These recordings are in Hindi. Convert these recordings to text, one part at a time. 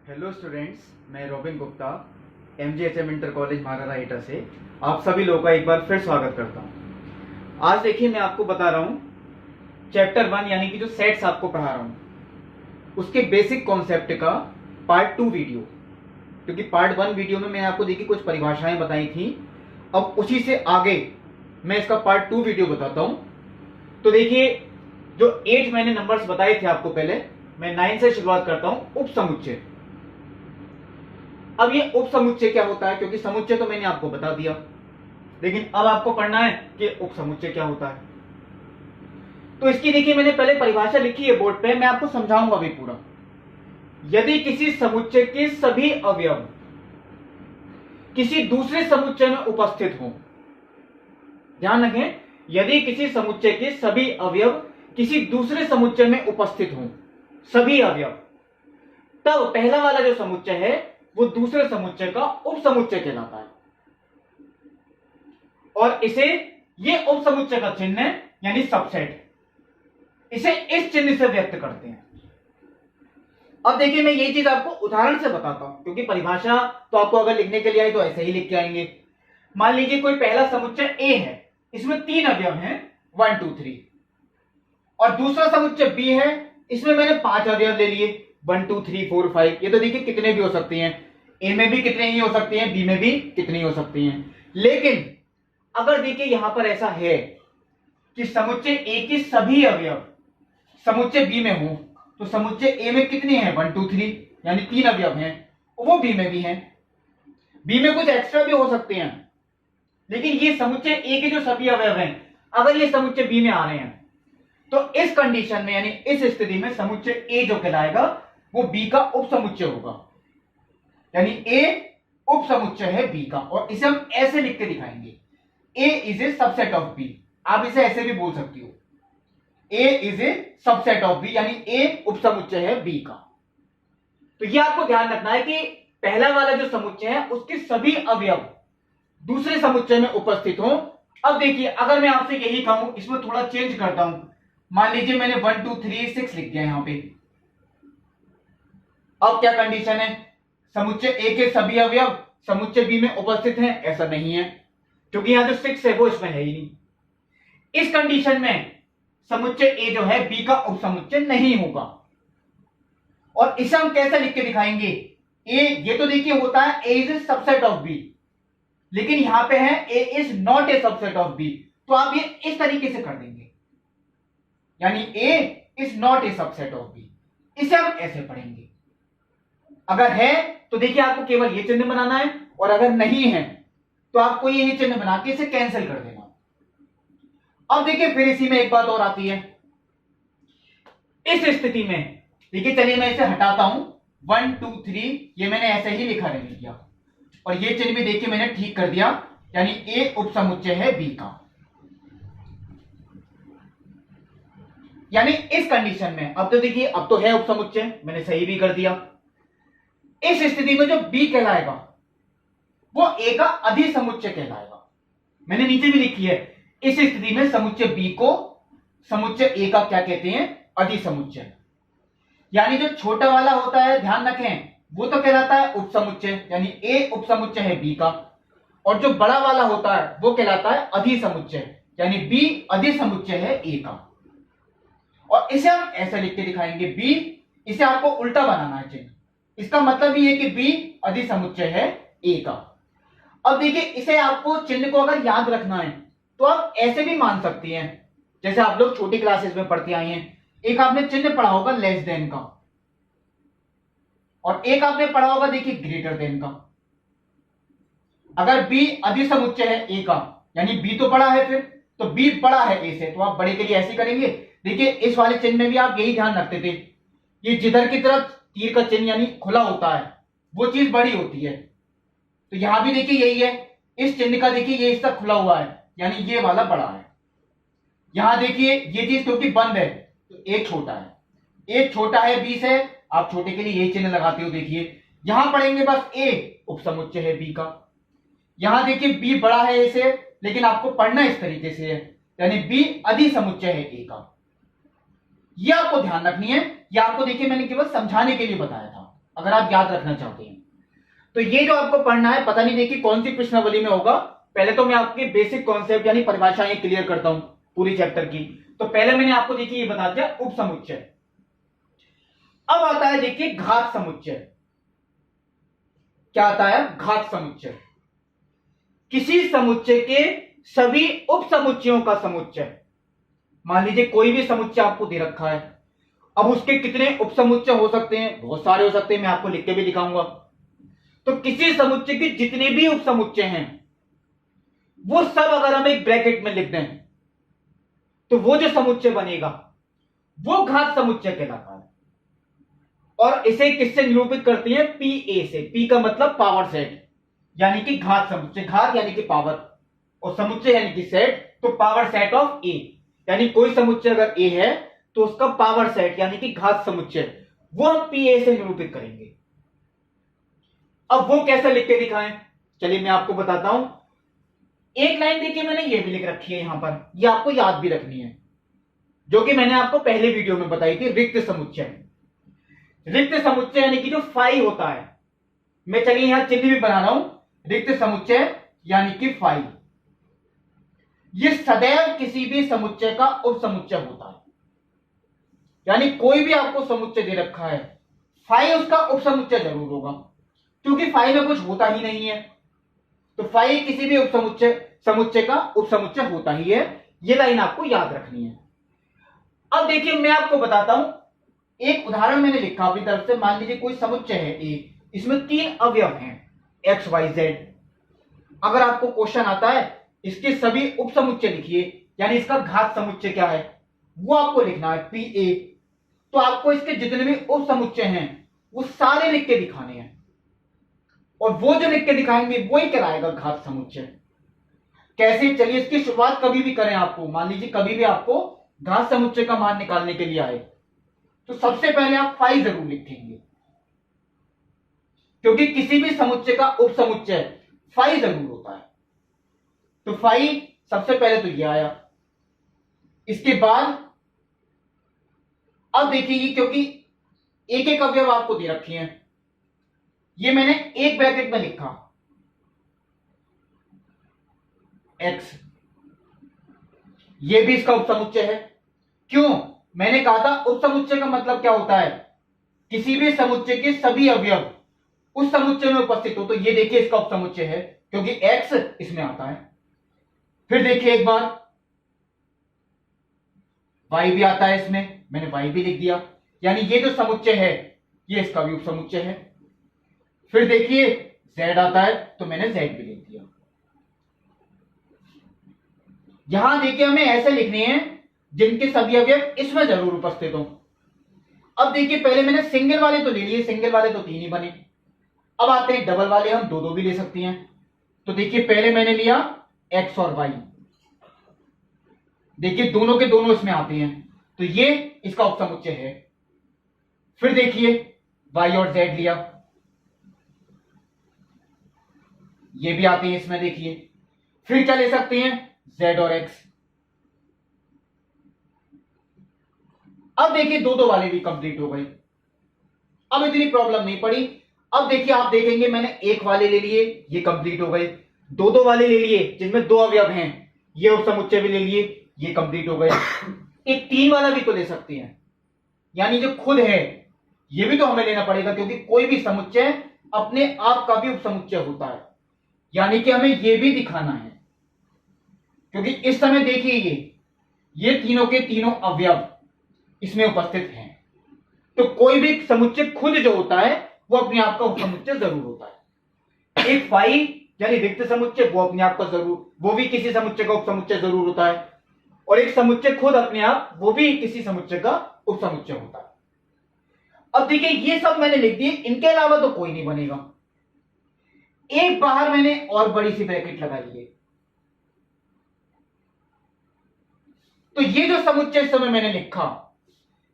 हेलो स्टूडेंट्स, मैं Robin Gupta MGHM inter college Maharaja ईटा से आप सभी लोगों का एक बार फिर स्वागत करता हूं। आज देखिए मैं आपको बता रहा हूं चैप्टर 1 यानी कि जो सेट्स आपको पढ़ा रहा हूं उसके बेसिक कॉन्सेप्ट का पार्ट 2 वीडियो, क्योंकि पार्ट 1 वीडियो में मैंने आपको देखिए कुछ परिभाषाएं बताई थी। अब उसी से आगे मैं इसका पार्ट 2 वीडियो बताता हूं। तो देखिए जो 8 मैंने नंबर्स बताए थे आपको, पहले मैं 9 से शुरुआत करता हूं। उप समुच्चय। अब ये उप समुच्चय क्या होता है, क्योंकि समुच्चय तो मैंने आपको बता दिया, लेकिन अब आपको पढ़ना है कि उप समुच्चय क्या होता है। तो इसकी देखिए मैंने पहले परिभाषा लिखी है बोर्ड पे, मैं आपको समझाऊंगा अभी पूरा। यदि किसी समुच्चय के सभी अवयव किसी दूसरे समुच्चय में उपस्थित हो, ध्यान रखें, यदि किसी समुच्चय के सभी अवयव किसी दूसरे समुच्चय में उपस्थित हो, सभी अवयव, तब पहला वाला जो समुच्चय है वो दूसरे समुच्चय का उप समुच्चय कहलाता है। और इसे ये उप समुच्चय का चिन्ह यानी सबसेट, इसे इस चिन्ह से व्यक्त करते हैं। अब देखिए मैं ये चीज आपको उदाहरण से बताता हूं, क्योंकि परिभाषा तो आपको अगर लिखने के लिए आए तो ऐसे ही लिख के आएंगे। मान लीजिए कोई पहला समुच्चय A है, इसमें 3 अवयव हैं 1 2 3, और दूसरा समुच्चय B है, इसमें मैंने 5 अवयव ले लिए 1 2 3 4 5। ये तो देखिए कितने भी हो सकती हैं, A में भी कितने ही हो सकती हैं, B में भी कितनी हो सकती हैं। लेकिन अगर देखिए यहां पर ऐसा है कि समुच्चय A के सभी अवयव समुच्चय B में हो, तो समुच्चय A में कितने हैं 1 2 3, यानी 3 अवयव हैं, वो B में भी हैं। B में कुछ एक्स्ट्रा भी हो सकते हैं, लेकिन ये समुच्चय A के जो सभी अवयव हैं अगर ये समुच्चय B में आ रहे हैं, तो इस कंडीशन में यानी इस स्थिति में समुच्चय A जो कहलाएगा वो B का उप समुच्चय होगा, यानी A उप समुच्चय है B का। और इसे हम ऐसे लिख के दिखाएंगे, A is a subset of B। आप इसे ऐसे भी बोल सकती हो, A is a subset of B, यानी A उप समुच्चय है B का। तो ये आपको ध्यान रखना है कि पहला वाला जो समुच्चय है उसके सभी अवयव दूसरे समुच्चय में उपस्थित हो। अब देखिए अगर मैं आपसे यही कहूं, इसमें थोड़ा चेंज करता हूं, मान लीजिए मैंने 1 2 3 6 लिख दिया यहां पे। अब क्या कंडीशन है, समुच्चय A के सभी अवयव समुच्चय B में उपस्थित हैं? ऐसा नहीं है, क्योंकि यहां जो 6 है वो इसमें है ही नहीं। इस कंडीशन में समुच्चय A जो है B का उप समुच्चय नहीं होगा। और इसे हम कैसे लिख के दिखाएंगे, A ये तो देखिए होता है A is a subset of B, लेकिन यहां पे है A is not a subset of B, तो आप ये इस तरीके से कर देंगे, यानी A is not a subset of B। इसे हम ऐसे पढ़ेंगे। अगर है तो देखिए आपको केवल ये चिन्ह बनाना है, और अगर नहीं है तो आपको ये चिन्ह बना के इसे कैंसिल कर देना। अब देखिए फिर इसी में एक बात और आती है। इस स्थिति में देखिए, चलिए मैं इसे हटाता हूं 1 2 3, ये मैंने ऐसे ही लिखा रहने दिया, और ये चिन्ह भी देखिए मैंने ठीक कर दिया, यानी A उप समुच्चय है B का। यानी इस कंडीशन में अब तो देखिए अब तो है उप समुच्चय, मैंने सही भी कर दिया। इस स्थिति में जो B कहलाएगा वो A का अधिसमुच्चय कहलाएगा। मैंने नीचे भी लिखी है, इस स्थिति में समुच्चय B को समुच्चय A का क्या कहते हैं, अधिसमुच्चय। यानी जो छोटा वाला होता है, ध्यान रखें, वो तो कहलाता है उप समुच्चय, यानी A उप समुच्चय है B का, और जो बड़ा वाला होता है वो कहलाता है अधिसमुच्चय, यानी B अधिसमुच्चय है A का। और इसे हम ऐसे लिख के दिखाएंगे B, इसे आपको उल्टा बनाना है चिन्ह, इसका मतलब ये है कि B अधिसमुच्चय है A का। अब देखिए इसे आपको चिन्ह को अगर याद रखना है तो आप ऐसे भी मान सकती हैं, जैसे आप लोग छोटी क्लासेस में पढ़ते आई हैं। एक आपने चिन्ह पढ़ा होगा लेस देन का, और एक आपने पढ़ा होगा देखिए ग्रेटर देन का। अगर B अधिसमुच्चय है A का, यानी B तो बड़ा है, फिर तो B बड़ा है A से, तो आप बड़े के लिए ऐसे करेंगे। देखिए इस वाले चिन्ह में भी आप यही ध्यान रखते थे, ये जिधर की तरफ तीर का चिन्ह यानी खुला होता है वो चीज बड़ी होती है, तो यहां भी देखिए यही है, इस चिन्ह का देखिए ये हिस्सा खुला हुआ है, यानी ये वाला बड़ा है। यहां देखिए ये चीज क्योंकि बंद है तो एक छोटा है, एक छोटा है B से, आप छोटे के लिए यही चिन्ह लगाते हो। देखिए यहां पढ़ेंगे बस A उप समुच्चय है B का, यहां देखिए B बड़ा है A से, लेकिन आपको पढ़ना इस तरीके से है, यानी B अधिसमुच्चय है A का। यह आपको ध्यान रखनी है, यह आपको देखिए मैंने केवल समझाने के लिए बताया था। अगर आप याद रखना चाहते हैं तो ये जो आपको पढ़ना है, पता नहीं देखिए कौन सी प्रश्नावली में होगा। पहले तो मैं आपके बेसिक कॉन्सेप्ट यानी परिभाषाएं क्लियर करता हूं पूरी चैप्टर की। तो पहले मैंने आपको देखिए ये बता दिया उप समुच्चय। अब आता है देखिए घात समुच्चय। क्या आता है? घात समुच्चय। किसी समुच्चय के सभी उप समुच्चयों का समुच्चय। मान लीजिए कोई भी समुच्चय आपको दे रखा है, अब उसके कितने उप समुच्चय हो सकते हैं? बहुत सारे हो सकते हैं, मैं आपको लिख के भी दिखाऊंगा। तो किसी समुच्चय के जितने भी उप समुच्चय हैं वो सब अगर हम एक ब्रैकेट में लिख दें तो वो जो समुच्चय बनेगा वो घात समुच्चय कहलाता है। और इसे किससे निरूपित करती है? पी ए से। पी का मतलब पावर सेट, यानी कि घात समुच्चय। घात यानी कि पावर और समुच्चय यानी कि सेट, तो पावर सेट ऑफ ए। यानी कोई समुच्चय अगर ए है तो उसका पावर सेट यानी कि घात समुच्चय वो हम पी ए से निरूपित करेंगे। अब वो कैसे लिख के दिखाएं? चलिए मैं आपको बताता हूं। एक लाइन देखिए मैंने ये भी लिख रखी है यहां पर, ये आपको याद भी रखनी है, जो कि मैंने आपको पहले वीडियो में बताई थी, रिक्त समुच्चय। रिक्त समुच्चय यानी कि जो फाई होता है, मैं चलिए यहां चिन्ह भी बना रहा हूं, रिक्त समुच्चय यानी कि फाई। ये सदैव किसी भी समुच्चय का उप समुच्चय होता है। यानी कोई भी आपको समुच्चय दे रखा है, फाई उसका उप समुच्चय जरूर होगा, क्योंकि फाई में कुछ होता ही नहीं है। तो फाई किसी भी उप समुच्चय का उप समुच्चय होता ही है। ये लाइन आपको याद रखनी है। अब देखिए मैं आपको बताता हूं, एक उदाहरण मैंने लिखा अपनी तरफ से। मान लीजिए कोई समुच्चय है ए, इसमें 3 अवयव हैं एक्स वाई जेड। अगर आपको क्वेश्चन आता है इसके सभी उप समुच्चय लिखिए, यानी इसका घात समुच्चय क्या है वो आपको लिखना है पी ए। तो आपको इसके जितने भी उप समुच्चय हैं वो सारे लिख के दिखाने हैं, और वो जो लिख के दिखाएंगे वही कराएगा घात समुच्चय। कैसे? चलिए इसकी शुरुआत कभी भी करें। आपको मान लीजिए कभी भी आपको घात समुच्चय का मान निकालने के लिए आए तो सबसे पहले आप फाई जरूर लिखेंगे, क्योंकि किसी भी समुच्चय का उप समुच्चय फाई जरूर होता है। तो फाई सबसे पहले तो ये आया। इसके बाद अब देखिए, क्योंकि एक एक अवयव आपको दे रखी हैं, ये मैंने एक ब्रैकेट में लिखा एक्स, ये भी इसका उपसमुच्चय है। क्यों? मैंने कहा था उपसमुच्चय का मतलब क्या होता है? किसी भी समुच्चय के सभी अवयव उस समुच्चय में उपस्थित हो। तो ये देखिए इसका उपसमुच्चय है, क्योंकि एक्स इसमें आता है। फिर देखिए एक बार वाई भी आता है इसमें, मैंने वाई भी लिख दिया, यानी ये जो समुच्चय है ये इसका भी उपसमुच्चय है। फिर देखिए z आता है, तो मैंने z भी लिख दिया। यहां देखिए हमें ऐसे लिखने हैं जिनके सभी अवयव इसमें जरूर उपस्थित हो। अब देखिए पहले मैंने सिंगल वाले तो ले लिए, सिंगल वाले तो 3 ही बने। अब आते हैं डबल वाले, हम 2 भी ले सकती हैं। तो देखिए पहले मैंने लिया x और y, देखिए दोनों के दोनों इसमें आते हैं, तो ये इसका उपसमुच्चय है। फिर देखिए y और z लिया, ये भी आते हैं इसमें, देखिए। फिर क्या ले सकते हैं? z और x। अब देखिए 2 वाले भी कंप्लीट हो गए, अब इतनी प्रॉब्लम नहीं पड़ी। अब देखिए आप देखेंगे मैंने 1 वाले ले लिए, ये कंप्लीट हो गए। 2 वाले ले लिए जिसमें 2 अवयव हैं, ये उपसमुच्चय भी ले लिए, ये कंप्लीट हो गए। एक 3 वाला भी तो ले सकते हैं, यानी जो खुद है ये भी तो हमें लेना पड़ेगा, क्योंकि कोई भी समुच्चय अपने आप का भी उपसमुच्चय होता है, यानी कि हमें ये भी दिखाना है। क्योंकि इस समय देखिए ये तीनों के तीनों अवयव इसमें उपस्थित हैं, तो कोई भी समुच्चय खुद जो होता है वो अपने आप का उपसमुच्चय जरूर होता है। एक फाई यानी रिक्त समुच्चय वो अपने आप का जरूर, वो भी किसी समुच्चय का उपसमुच्चय जरूर होता है, और एक समुच्चय खुद अपने आप वो भी किसी समुच्चय का उपसमुच्चय होता है। अब देखिए ये सब मैंने लिख दिए, इनके अलावा तो कोई नहीं बनेगा। एक बाहर मैंने और बड़ी सी ब्रैकेट लगा ली है, तो ये जो समुच्चय इस समय मैंने लिखा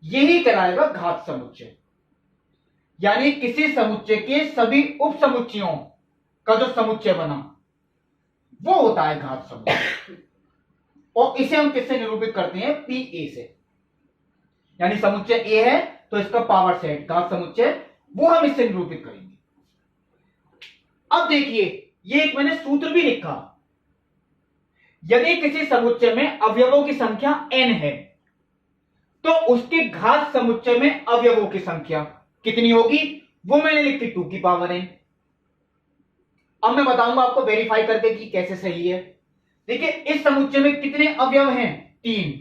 यही कहलाएगा घात समुच्चय। यानी किसी समुच्चय के सभी उप समुच्चयों का जो समुच्चय बना वो होता है घात समुच्चय। और इसे हम किससे निरूपित करते हैं? पी ए से। यानी समुच्चय ए है तो इसका पावर सेट घात समुच्चय वो हम इससे निरूपित करेंगे। अब देखिए, ये एक मैंने सूत्र भी लिखा, यदि किसी समुच्चय में अवयवों की संख्या n है तो उसके घात समुच्चय में अवयवों की संख्या कितनी होगी, वो मैंने लिखी 2 की पावर n। अब मैं बताऊंगा आपको वेरीफाई करके कि कैसे सही है। देखिए, इस समुच्चय में कितने अवयव हैं, 3,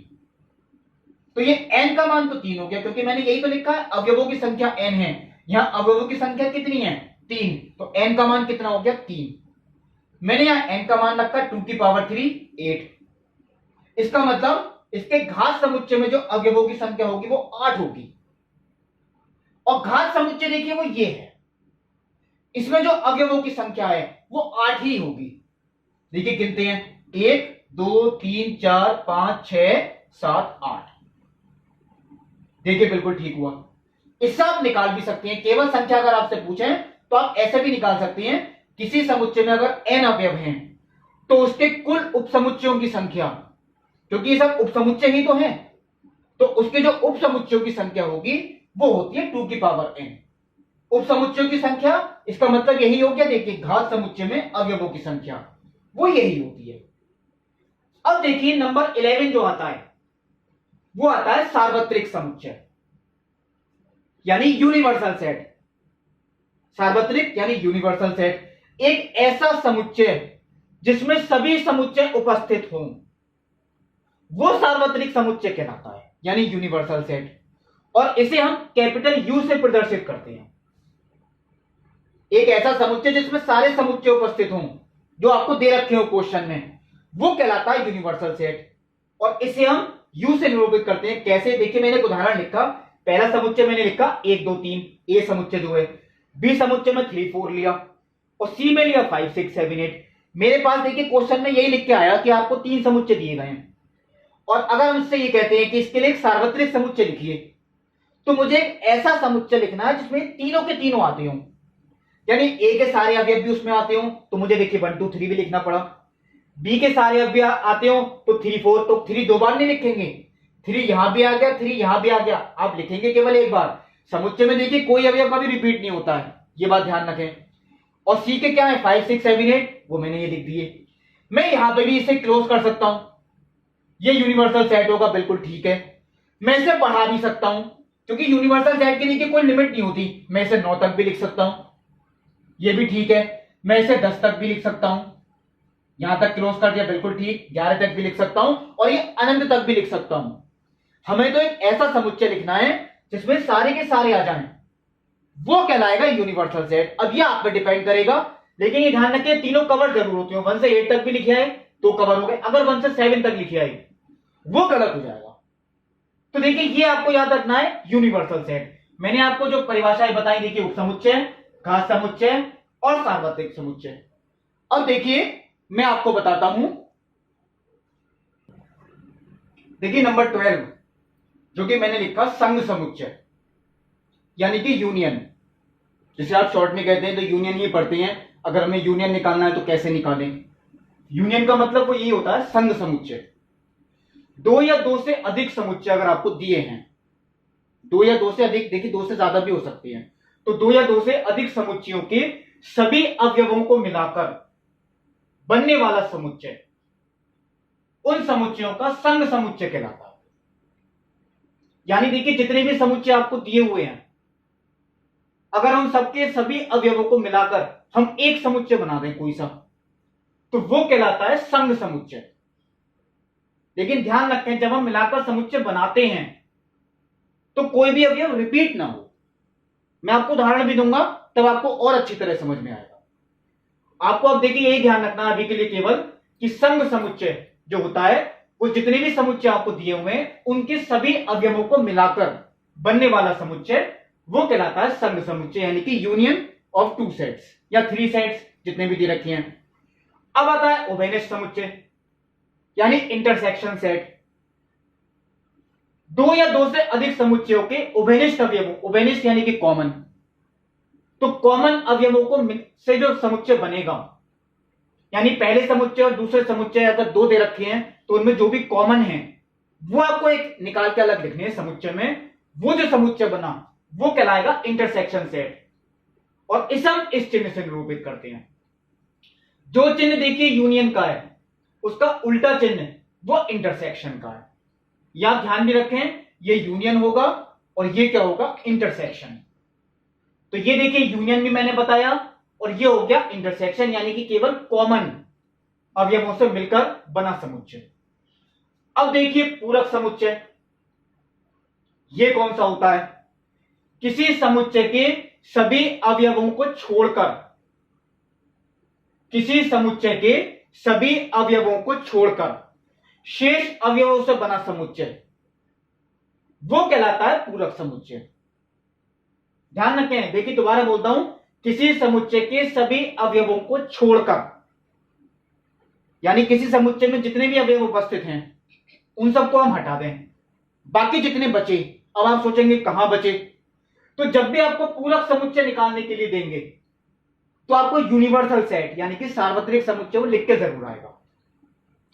तो ये n का मान तो 3 हो गया, क्योंकि मैंने यही तो लिखा है अवयवों की संख्या n है। यहां अवयवों की संख्या कितनी है, 3, तो n का मान कितना हो गया, 3। मैंने यहां n का मान रखा 2 की पावर 3, 8। इसका मतलब इसके घात समुच्चय में जो अवयवों की संख्या होगी वो 8 होगी। और घात समुच्चय देखिए वो ये है, इसमें जो अवयवों की संख्या है वो 8 ही होगी। देखिए गिनते हैं, 1 2 3 4 5 6 7 8। देखिए बिल्कुल ठीक हुआ। इससे आप निकाल भी सकते हैं, केवल संख्या अगर आपसे पूछें तो आप ऐसे भी निकाल सकते हैं, किसी समुच्चय में अगर n अवयव हैं तो उसके कुल उपसमुच्चयों की संख्या, क्योंकि ये सब उपसमुच्चय ही तो हैं, तो उसके जो उपसमुच्चयों की संख्या होगी वो होती है 2 की पावर n। उपसमुच्चयों की संख्या, इसका मतलब यही हो गया, देखिए घात समुच्चय में अवयवों की संख्या वो यही होती है। अब देखिए नंबर 11 जो आता है वो आता है सार्वत्रिक समुच्चय, यानी यूनिवर्सल सेट। सार्वत्रिक यानी यूनिवर्सल सेट, एक ऐसा समुच्चय जिसमें सभी समुच्चय उपस्थित हों, वो सार्वत्रिक समुच्चय कहलाता है, यानी यूनिवर्सल सेट। और इसे हम कैपिटल यू से प्रदर्शित करते हैं। एक ऐसा समुच्चय जिसमें सारे समुच्चय उपस्थित हों, जो आपको दे रखे हो क्वेश्चन में, वो कहलाता है यूनिवर्सल सेट। और इसे हम यू से निरूपित करते हैं। कैसे, देखिए मैंने एक उदाहरण लिखा, पहला समुच्चय मैंने लिखा 1 2 3, ए समुच्चय जो है। बी समुच्चय में 3 4 लिया, और सी में लिया 5 6 7 8। मेरे पास देखिए क्वेश्चन में यही लिख के आया कि आपको 3 समुच्चय दिए गए हैं, और अगर हम इससे ये कहते हैं कि इसके लिए एक सार्वत्रिक समुच्चय लिखिए, तो मुझे एक ऐसा समुच्चय लिखना है जिसमें तीनों के तीनों आते हों, यानी ए के सारे अवयव भी उसमें आते हों, तो मुझे देखिए 1 2 3 भी लिखना पड़ा। बी के सारे अवयव आते हों तो 3 4, तो 3 दो बार नहीं लिखेंगे, 3 यहां भी आ गया, 3 यहां भी आ गया, आप लिखेंगे केवल एक बार। समुच्चय में देखिए कोई अवयव कभी रिपीट नहीं होता है, ये बात ध्यान रखें। और सी के क्या है, 5 6 7 8, वो मैंने ये लिख दिए। मैं यहां पे भी इसे क्लोज कर सकता हूं, ये यूनिवर्सल सेट होगा, बिल्कुल ठीक है। मैं इसे बढ़ा भी सकता हूं, क्योंकि यूनिवर्सल सेट के लिए कोई लिमिट नहीं होती। मैं इसे 9 तक भी लिख सकता हूं, ये भी ठीक है। मैं इसे 10 तक भी लिख सकता हूं, यहां तक क्लोज कर दिया, बिल्कुल ठीक। 11 तक भी लिख सकता हूं, और ये अनंत तक भी लिख सकता हूं। हमें तो एक ऐसा समुच्चय लिखना है जिसमें सारे के सारे आ जाएं, वो कहलाएगा यूनिवर्सल सेट। अब ये आप पे डिपेंड करेगा, लेकिन ये ध्यान रखिए तीनों कवर जरूर होते हो। 1 से 8 तक भी लिखे आए तो कवर हो गए, अगर 1 से 7 तक लिखे आए वो गलत हो जाएगा। तो देखिए ये आपको याद रखना है यूनिवर्सल सेट। मैंने आपको जो परिभाषाएं बताई, देखिए उपसमुच्चय, घात समुच्चय और सार्वत्रिक समुच्चय। अब देखिए मैं आपको बताता हूं, देखिए नंबर 12 जो कि मैंने लिखा संघ समुच्चय, यानी कि यूनियन, जिसे आप शॉर्ट में कहते हैं तो यूनियन ही पढ़ते हैं। अगर हमें यूनियन निकालना है तो कैसे निकालें, यूनियन का मतलब वो यही होता है संघ समुच्चय। 2 या 2 से अधिक समुच्चय अगर आपको दिए हैं, 2 या 2 से अधिक, देखिए 2 से ज्यादा भी हो सकती हैं, तो 2 या 2 से अधिक समुच्चयों के सभी अवयवों को मिलाकर बनने वाला समुच्चय उन समुच्चयों का संघ समुच्चय कहलाता है। यानी देखिए जितने भी समुच्चय आपको दिए हुए हैं, अगर हम सबके सभी अवयवों को मिलाकर हम एक समुच्चय बना दें कोई सा, तो वो कहलाता है संघ समुच्चय। लेकिन ध्यान रखें, जब हम मिलाकर समुच्चय बनाते हैं तो कोई भी अवयव रिपीट ना हो। मैं आपको उदाहरण भी दूंगा, तब आपको और अच्छी तरह समझ में आएगा। आपको अब देखिए यही ध्यान रखना अभी के लिए केवल, कि संघ समुच्चय जो होता है वो जितने भी समुच्चय आपको दिए हुए हैं उनके सभी अवयवों को मिलाकर बनने वाला समुच्चय वो कहलाता है संघ समुच्चय, यानी कि यूनियन ऑफ 2 सेट्स या 3 सेट्स जितने भी दे रखे हैं। अब आता है उभयनिष्ठ समुच्चय, यानी इंटरसेक्शन सेट। 2 या 2 से अधिक समुच्चयों के उभयनिष्ठ अवयवों, उभयनिष्ठ यानी कि कॉमन, तो कॉमन अवयवों को से जो समुच्चय बनेगा, यानी पहले समुच्चय और दूसरे समुच्चय अगर 2 दे रखे हैं तो उनमें जो भी कॉमन है वो आपको एक निकाल के अलग लिखने हैं समुच्चय में। वो जो समुच्चय बना वो कहलाएगा इंटरसेक्शन सेट। और इसे हम इस चिन्ह से निरूपित करते हैं। जो चिन्ह देखिए यूनियन का है उसका उल्टा चिन्ह वो इंटरसेक्शन का है। या आप ध्यान भी रखें, ये यूनियन होगा और ये क्या होगा, इंटरसेक्शन। तो ये देखिए यूनियन भी मैंने बताया और ये हो गया इंटरसेक्शन, यानी कि केवल कॉमन अवयवों से मिलकर बना समुच्चय। अब देखिए पूरक समुच्चय, ये कौन सा होता है? किसी समुच्चय के सभी अवयवों को छोड़कर, किसी समुच्चय के सभी अवयवों को छोड़कर शेष अवयवों से बना समुच्चय, वो कहलाता है पूरक समुच्चय। ध्यान रखें, देखिए दोबारा बोलता हूं, किसी समुच्चय के सभी अवयवों को छोड़कर, यानी किसी समुच्चय में जितने भी अवयव उपस्थित हैं उन सबको हम हटा दें, बाकी जितने बचे। अब आप सोचेंगे कहां बचे? तो जब भी आपको पूरक समुच्चय निकालने के लिए देंगे तो आपको यूनिवर्सल सेट यानी कि सार्वत्रिक समुच्चय को लिख के जरूर आएगा,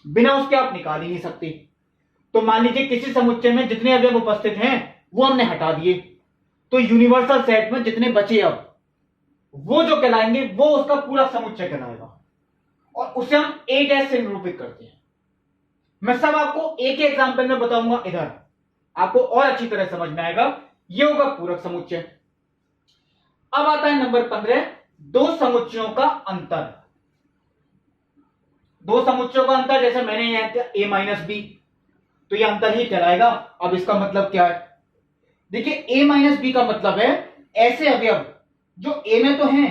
बिना उसके आप निकाल ही नहीं सकते। तो मान लीजिए किसी समुच्चय में जितने अवयव उपस्थित हैं वो हमने हटा दिए, तो यूनिवर्सल सेट में जितने बचे अब वो जो कहलाएंगे वो उसका पूरा समुच्चय कहलाएगा, और उसे हम ए डैश से निरूपित करते हैं। मैं सब आपको एक ही एग्जांपल में बताऊंगा, इधर आपको और अच्छी तरह समझ में आएगा। ये होगा पूरक समुच्चय। अब आता है नंबर 15, दो समुच्चयों का अंतर। दो समुच्चयों का अंतर, जैसे मैंने यहां किया a माइनस बी, तो ये अंतर ही कहलाएगा। अब इसका मतलब क्या है? देखिए a माइनस बी का मतलब है ऐसे अवयव जो a में तो हैं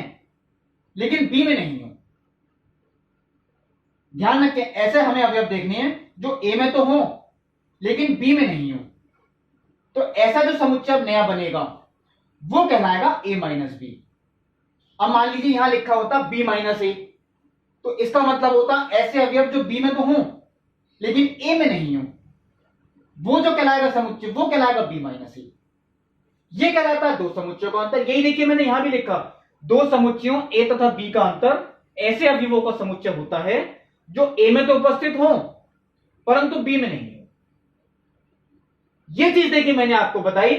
लेकिन b में नहीं हो। ध्यान रखें, ऐसे हमें अवयव देखने हैं जो a में तो हो लेकिन b में नहीं हो। तो ऐसा जो समुच्चय अब नया बनेगा वो कहलाएगा a माइनस बी। अब मान लीजिए यहां लिखा होता b माइनस ए, तो इसका मतलब होता ऐसे अवयव जो b में तो हो लेकिन a में नहीं हो, वो जो कहलाएगा समुच्चय वो कहलाएगा b माइनस ए। ये कहलाता है दो समुच्चयों का अंतर। यही देखिए मैंने यहां भी लिखा, दो समुच्चयों a तथा b का अंतर ऐसे अवयवों का समुच्चय होता है जो a में तो उपस्थित हो परंतु b में नहीं हो। ये चीज देखिए मैंने आपको बताई।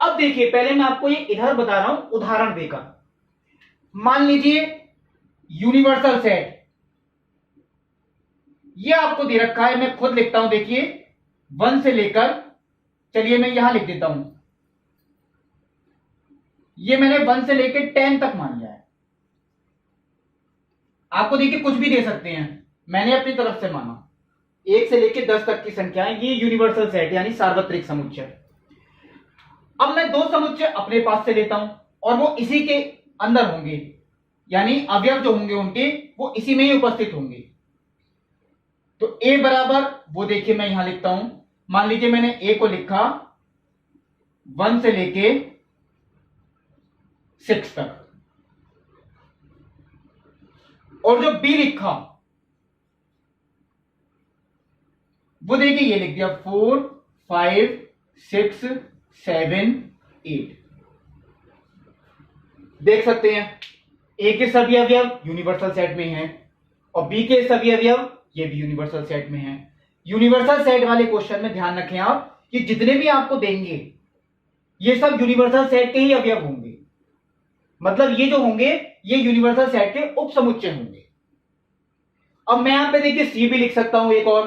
अब देखिए पहले मैं आपको ये इधर बता रहा हूं उदाहरण देकर। मान लीजिए यूनिवर्सल सेट, ये आपको दे रखा है, मैं खुद लिखता हूं। देखिए 1 से लेकर, चलिए मैं यहां लिख देता हूं, ये मैंने 1 से लेकर 10 तक मान लिया है। आपको देखिए कुछ भी दे सकते हैं, मैंने अपनी तरफ से माना 1 से लेकर 10 तक की संख्याएं। ये यूनिवर्सल सेट यानी सार्वत्रिक समुच्चय। अब मैं दो समुच्चय अपने पास से लेता हूं और वो इसी के अंदर होंगे, यानी अवयव जो होंगे उनके वो इसी में ही उपस्थित होंगे। तो a बराबर, वो देखिए मैं यहां लिखता हूं, मान लीजिए मैंने a को लिखा 1 से लेके 6 तक, और जो b लिखा वो देखिए ये लिख दिया 4 5 6 7 8। देख सकते हैं a के सभी अवयव यूनिवर्सल सेट में हैं और b के सभी अवयव ये भी यूनिवर्सल सेट में हैं। यूनिवर्सल सेट वाले क्वेश्चन में ध्यान रखें आप कि जितने भी आपको देंगे ये सब यूनिवर्सल सेट के ही अवयव होंगे, मतलब ये जो होंगे ये यूनिवर्सल सेट के उप समुच्चय होंगे। अब मैं यहां पे देखिए सी भी लिख सकता हूं एक और,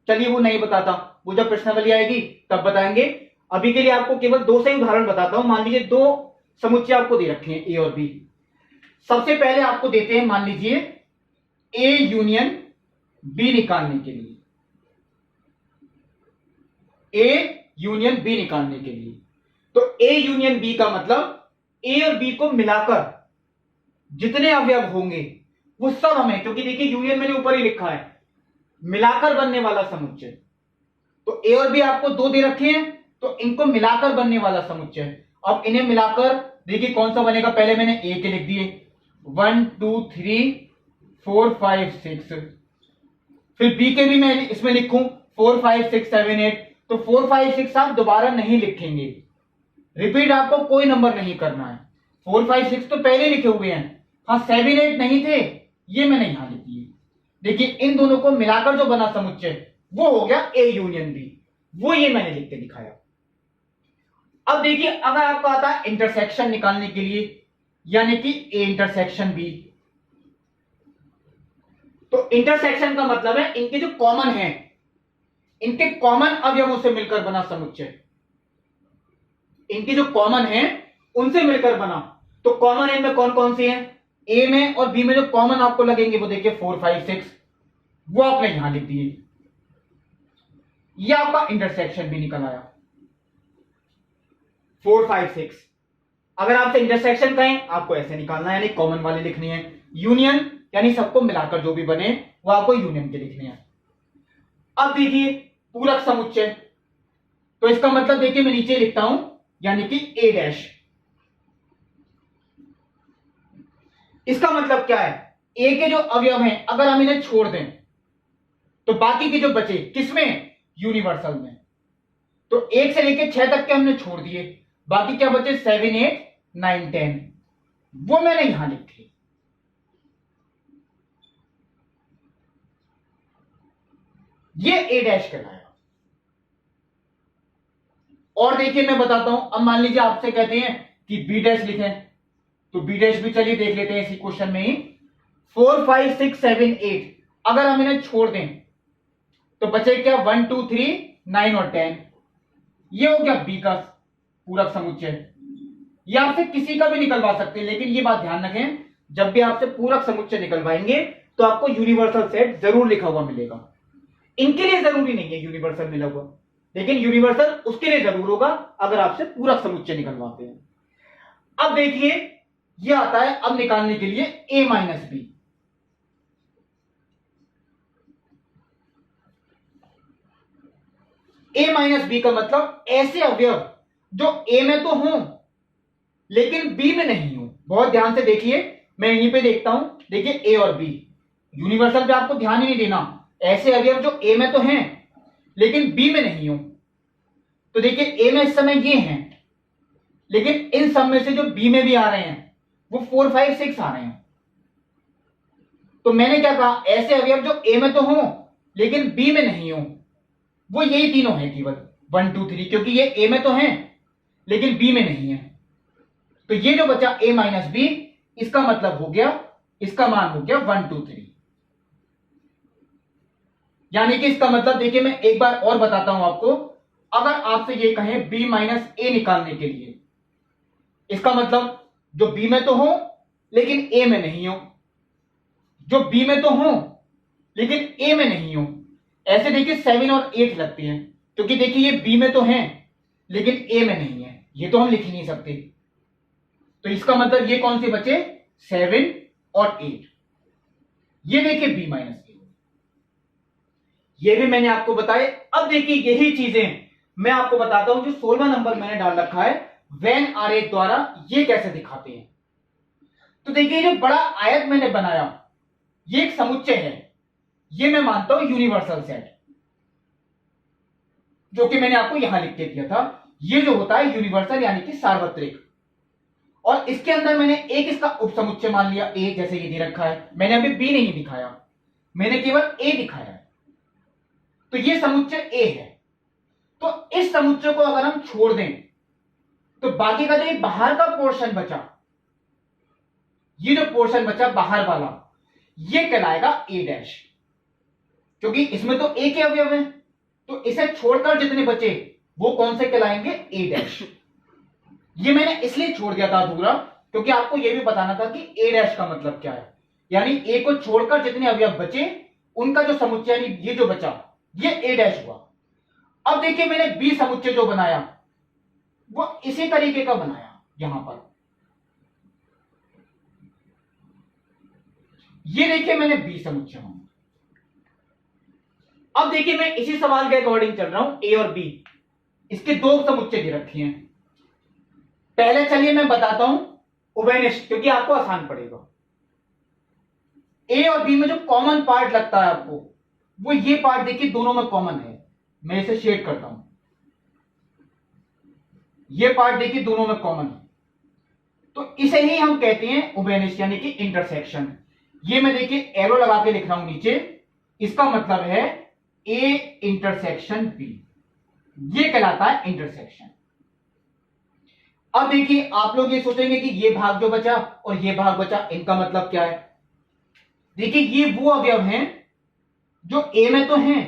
चलिए वो नहीं बताता, वो जब प्रश्नावली आएगी तब बताएंगे। अभी के लिए आपको केवल दो से ही उदाहरण बताता हूं। मान लीजिए दो समुच्चय आपको दे रखे हैं ए और बी। सबसे पहले आपको देते हैं मान लीजिए ए यूनियन बी निकालने के लिए, ए यूनियन बी निकालने के लिए। तो ए यूनियन बी का मतलब ए और बी को मिलाकर जितने अवयव होंगे वो सब हमें, क्योंकि देखिए यूनियन मैंने ऊपर ही लिखा है मिलाकर बनने वाला समुच्चय। तो ए और बी आपको दो दे रखे हैं तो इनको मिलाकर बनने वाला समुच्चय। अब इन्हें मिलाकर देखिए कौन सा बनेगा, पहले मैंने ए के लिख दिए 1 2 3 4 5 6, फिर बी के भी मैं इसमें लिखूं 4 5 6 7 8। तो 4 5 6 आप दोबारा नहीं लिखेंगे, रिपीट आपको कोई नंबर नहीं करना है। 4 5 6 तो पहले लिखे हुए हैं, हाँ 7 8 नहीं थे, ये मैंने यहां लिख दिए। देखिए इन दोनों को मिलाकर जो बना समुच्चय वो हो गया ए यूनियन बी, वो ये मैंने लिख के दिखाया। अब देखिए अगर आपको आता है इंटरसेक्शन निकालने के लिए, यानी कि ए इंटरसेक्शन बी। तो इंटरसेक्शन का मतलब है इनके जो कॉमन है, इनके कॉमन अवयवों से मिलकर बना समुच्चय, इनके जो कॉमन है उनसे मिलकर बना। तो कॉमन इनमें कौन कौन सी है, ए में और बी में जो कॉमन आपको लगेंगे वो देखिए 4 5 6, वो आपने यहां लिख दिए। ये आपका इंटरसेक्शन भी निकल आया 4 5 6। अगर आपसे इंटरसेक्शन कहें आपको ऐसे निकालना है, यानी कॉमन वाले लिखनी है। यूनियन यानी सबको मिलाकर जो भी बने वो आपको यूनियन के लिखने हैं। अब देखिए पूरक समुच्चय, तो इसका मतलब देखिए मैं नीचे लिखता हूं, यानी कि ए डैश। इसका मतलब क्या है, ए के जो अवयव हैं अगर हम इन्हें छोड़ दें तो बाकी के जो बचे किसमें, यूनिवर्सल में। तो 1 से लेकर 6 तक के हमने छोड़ दिए, बाकी क्या बचे 7 8 9 10, वो मैंने यहां लिखे। ये ए डैश कहलाएगा। और देखिए मैं बताता हूं, अब मान लीजिए आपसे कहते हैं कि बी डैश लिखें, तो बी डैश भी चलिए देख लेते हैं इसी क्वेश्चन में ही। 4 5 6 7 8 अगर हम इन्हें छोड़ दें तो बचे क्या 1 2 3 9 और 10, ये हो गया बी का पूरक समुच्चय। ये आपसे किसी का भी निकलवा सकते हैं, लेकिन ये बात ध्यान रखें जब भी आपसे पूरक समुच्चय निकलवाएंगे तो आपको यूनिवर्सल सेट जरूर लिखा हुआ मिलेगा। इनके लिए जरूरी नहीं है यूनिवर्सल मिला हुआ, लेकिन यूनिवर्सल उसके लिए जरूर होगा अगर आपसे पूरक समुच्चय निकलवाते हैं। अब देखिए ये आता है अब निकालने के लिए a minus b. a minus b का मतलब ऐसे अवयव जो a में तो हों लेकिन b में नहीं हो। बहुत ध्यान से देखिए, मैं यहीं पे देखता हूं, देखिए a और b, यूनिवर्सल पे आपको ध्यान ही नहीं देना। ऐसे अवयव जो a में तो हैं लेकिन b में नहीं हो। तो देखिए a में इस समय ये हैं, लेकिन इन सब में से जो b में भी आ रहे हैं वो 4 5 6 आ रहे हैं। तो मैंने क्या कहा, ऐसे अवयव जो a में तो हो लेकिन b में नहीं हो, वो यही तीनों हैं केवल 1 2 3, क्योंकि ये a में तो हैं लेकिन b में नहीं है। तो ये जो बचा a माइनस बी, इसका मतलब हो गया, इसका मान हो गया 1 2 3। यानी कि इसका मतलब देखिए मैं एक बार और बताता हूं आपको, अगर आपसे ये कहें b माइनस ए निकालने के लिए, इसका मतलब जो b में तो हो लेकिन a में नहीं हो, जो b में तो हो लेकिन a में नहीं हो। ऐसे देखिए 7 और 8 लगते हैं, क्योंकि देखिए ये b में तो हैं लेकिन a में नहीं है, ये तो हम लिख ही नहीं सकते। तो इसका मतलब ये कौन से बचे 7 और 8, ये देखिए b माइनस ए, ये भी मैंने आपको बताए। अब देखिए यही चीजें मैं आपको बताता हूं जो 16वां नंबर मैंने डाल रखा है वेन आरेख द्वारा, ये कैसे दिखाते हैं। तो देखिए जो बड़ा आयत मैंने बनाया ये एक समुच्चय है, ये मैं मानता हूं यूनिवर्सल सेट, जो कि मैंने आपको यहां लिख के दिया था। ये जो होता है यूनिवर्सल यानी कि सार्वत्रिक, और इसके अंदर मैंने एक इसका उपसमुच्चय मान लिया ए, जैसे ये दे रखा है। मैंने अभी बी नहीं दिखाया, मैंने केवल ए दिखाया है। तो ये समुच्चय ए है। तो इस समुच्चय को अगर हम छोड़ दें तो बाकी का जो ये बाहर का पोर्शन बचा, ये जो पोर्शन बचा बाहर वाला, ये कहलाएगा ए डैश, क्योंकि इसमें तो ए के अवयव हैं। तो इसे छोड़कर जितने बचे वो कौन से कहलाएंगे, ए डैश। ये मैंने इसलिए छोड़ दिया था अधूरा क्योंकि आपको यह भी बताना था कि ए डैश का मतलब क्या है, यानी ए को छोड़कर जितने अवयव बचे उनका जो समुच्चय यानी ये जो बचा ये ए डैश हुआ। अब देखिए मैंने बी समुच्चय जो बनाया वो इसी तरीके का बनाया, यहां पर ये देखिए मैंने बी समुच्चय बनाया। अब देखिए मैं इसी सवाल के अकॉर्डिंग चल रहा हूं, ए और बी इसके दो समुच्चय दे रखे हैं। पहले चलिए मैं बताता हूं उभयनिष्ठ, क्योंकि आपको आसान पड़ेगा। ए और बी में जो कॉमन पार्ट लगता है आपको, वो ये पार्ट देखिए दोनों में कॉमन है। मैं इसे शेड करता हूं, ये पार्ट देखिए दोनों में कॉमन है, तो इसे ही हम कहते हैं उभयनिष्ठ यानी कि इंटरसेक्शन। ये मैं देखिए एरो लगा के लिख रहा हूं नीचे, इसका मतलब है ए इंटरसेक्शन बी, ये कहलाता है इंटरसेक्शन। अब देखिए आप लोग ये सोचेंगे कि ये भाग जो बचा और ये भाग बचा, इनका मतलब क्या है। देखिए ये वो अवयव हैं जो ए में तो हैं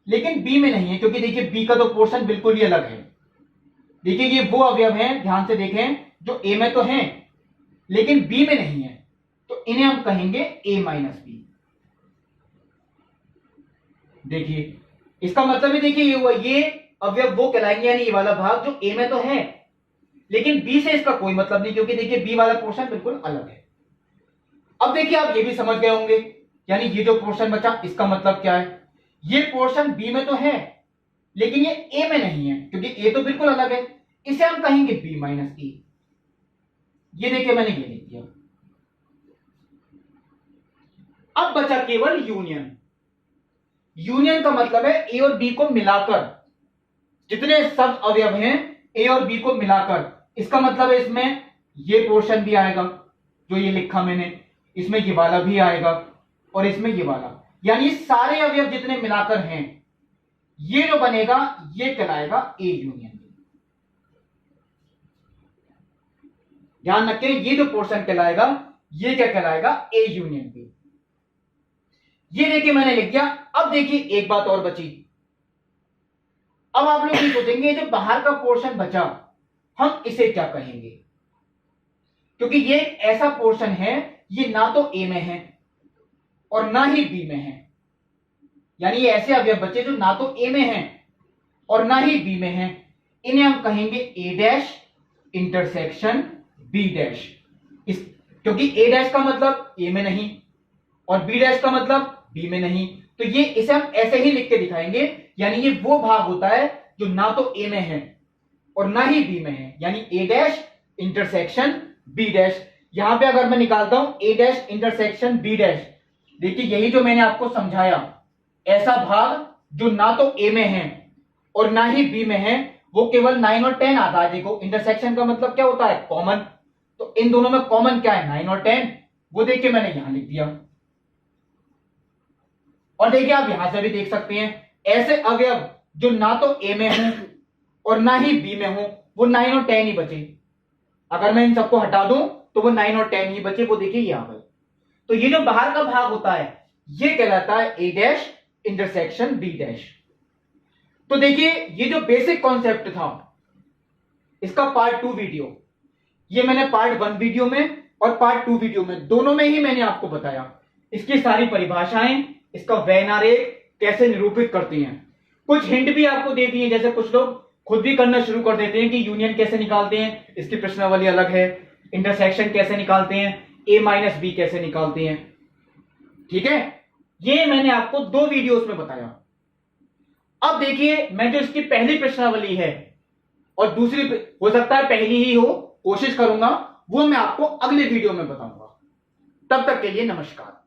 लेकिन बी में नहीं है, क्योंकि देखिए बी का तो पोर्शन बिल्कुल ही अलग है। देखिए ये वो अवयव हैं, ध्यान से देखें, जो ए में तो हैं लेकिन बी में नहीं है, तो इन्हें हम कहेंगे ए माइनस बी। देखिए इसका मतलब ही देखिए ये हुआ, ये अवयव वो कहलाएंगे, यानी ये वाला भाग जो ए में तो है लेकिन बी से इसका कोई मतलब नहीं, क्योंकि देखिए बी वाला पोर्शन बिल्कुल अलग है। अब देखिए आप ये भी समझ गए होंगे, यानी ये जो पोर्शन बचा इसका मतलब क्या है, ये पोर्शन बी में तो है लेकिन ये ए में नहीं है, क्योंकि ए तो बिल्कुल अलग है, इसे हम कहेंगे बी माइनस ए। ये देखिए मैंने ये लिख दिया। अब बचा केवल यूनियन। यूनियन का मतलब है ए और बी को मिलाकर, जितने सब अवयव हैं ए और बी को मिलाकर, इसका मतलब है इसमें ये पोर्शन भी आएगा जो ये लिखा मैंने, इसमें ये वाला भी आएगा और इसमें ये वाला, यानी सारे अवयव जितने मिलाकर हैं ये जो बनेगा ये कहलाएगा ए यूनियन बी। ध्यान रखें, ये जो पोर्शन कहलाएगा ये क्या कहलाएगा, ए यूनियन बी। ये देखिए मैंने लिख दिया। अब देखिए एक बात और बची। अब आप लोग ये सोचेंगे जो बाहर का पोर्शन बचा हम इसे क्या कहेंगे, क्योंकि ये एक ऐसा पोर्शन है ये ना तो ए में है और ना ही बी में है, यानी ये ऐसे अवयव बचे जो ना तो ए में हैं और ना ही बी में हैं, इन्हें हम कहेंगे ए डैश इंटरसेक्शन बी डैश। इस क्योंकि ए डैश का मतलब ए में नहीं और बी डैश का मतलब बी में नहीं, तो ये इसे हम ऐसे ही लिख के दिखाएंगे, यानी ये वो भाग होता है जो ना तो ए में है और ना ही बी में है, यानी ए डैश इंटरसेक्शन बी डैश। यहां पे अगर मैं निकालता हूं ए डैश इंटरसेक्शन बी डैश, देखिए यही जो मैंने आपको समझाया, ऐसा भाग जो ना तो ए में है और ना ही बी में है वो केवल 9 और 10 आता है। देखो इंटरसेक्शन का मतलब क्या होता है, कॉमन, तो इन दोनों में कॉमन क्या है, 9 और 10, वो देखिए मैंने यहां लिख दिया। और देखिए आप यहां से भी देख सकते हैं ऐसे अवयव जो ना तो ए में हो और ना ही बी में हो वो 9 और 10 ही बचे। अगर मैं इन सबको हटा दूं तो वो 9 और 10 ही बचे, वो देखिए यहां पर। तो ये जो बाहर का भाग होता है ये कहलाता है ए डैश इंटरसेक्शन बी डैश। तो देखिए ये जो बेसिक कॉन्सेप्ट था इसका पार्ट 2 वीडियो, ये मैंने पार्ट 1 वीडियो में और पार्ट 2 वीडियो में दोनों में ही मैंने आपको बताया। इसकी सारी परिभाषाएं, इसका वेन आरेख कैसे निरूपित करती हैं, कुछ हिंट भी आपको दे दिए, जैसे कुछ लोग खुद भी करना शुरू कर देते हैं कि यूनियन कैसे निकालते हैं, इसकी प्रश्नावली अलग है, इंटरसेक्शन कैसे निकालते हैं, ए माइनस बी कैसे निकालते हैं। ठीक है, ये मैंने आपको 2 वीडियोस में बताया। अब देखिए मैं जो इसकी पहली प्रश्नावली है और दूसरी हो सकता है पहली ही हो, कोशिश करूंगा, वो मैं आपको अगले वीडियो में बताऊंगा। तब तक के लिए नमस्कार।